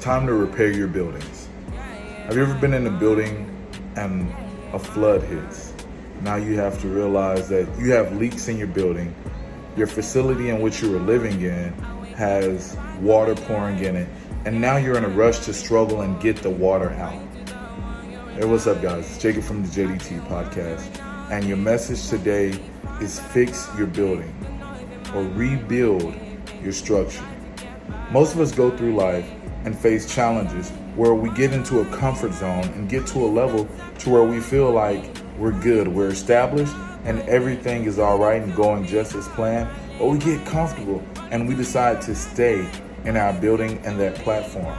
time to repair your buildings. Have you ever been in a building and a flood hits? Now you have to realize that you have leaks in your building. Your facility in which you were living in has water pouring in it, and now you're in a rush to struggle and get the water out. Hey, what's up, guys? It's Jacob from the JDT podcast, and your message today is fix your building or rebuild your structure. Most of us go through life and face challenges where we get into a comfort zone and get to a level to where we feel like we're good, we're established, and everything is all right and going just as planned. But we get comfortable and we decide to stay in our building and that platform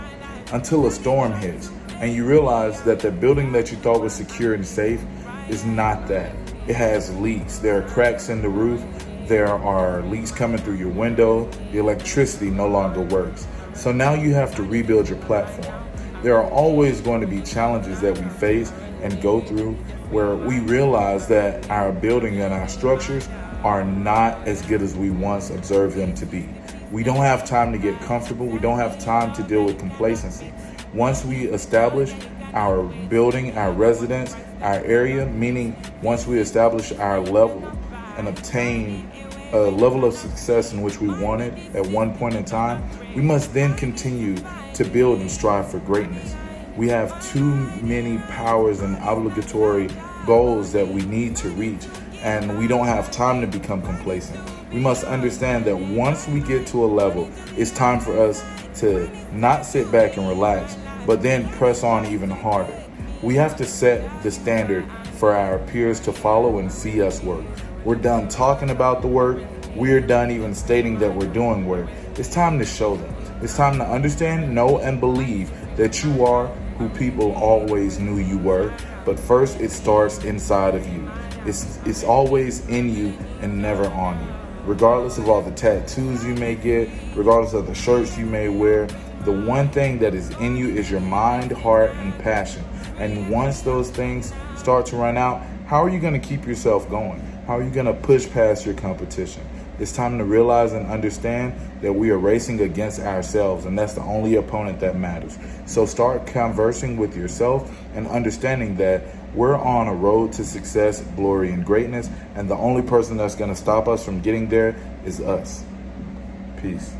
until a storm hits, and you realize that the building that you thought was secure and safe is not that. It has leaks. There are cracks in the roof. There are leaks coming through your window. The electricity no longer works. So now you have to rebuild your platform. There are always going to be challenges that we face and go through where we realize that our building and our structures are not as good as we once observed them to be. We don't have time to get comfortable. We don't have time to deal with complacency. Once we establish our building, our residence, our area, meaning once we establish our level and obtain a level of success in which we wanted at one point in time, we must then continue to build and strive for greatness. We have too many powers and obligatory goals that we need to reach, and we don't have time to become complacent. We must understand that once we get to a level, it's time for us to not sit back and relax, but then press on even harder. We have to set the standard for our peers to follow and see us work. We're done talking about the work. We're done even stating that we're doing work. It's time to show them. It's time to understand, know, and believe that you are who people always knew you were. But first, it starts inside of you. It's always in you and never on you. Regardless of all the tattoos you may get, regardless of the shirts you may wear, the one thing that is in you is your mind, heart, and passion. And once those things start to run out, how are you going to keep yourself going? How are you going to push past your competition? It's time to realize and understand that we are racing against ourselves, and that's the only opponent that matters. So start conversing with yourself and understanding that we're on a road to success, glory, and greatness, and the only person that's going to stop us from getting there is us. Peace.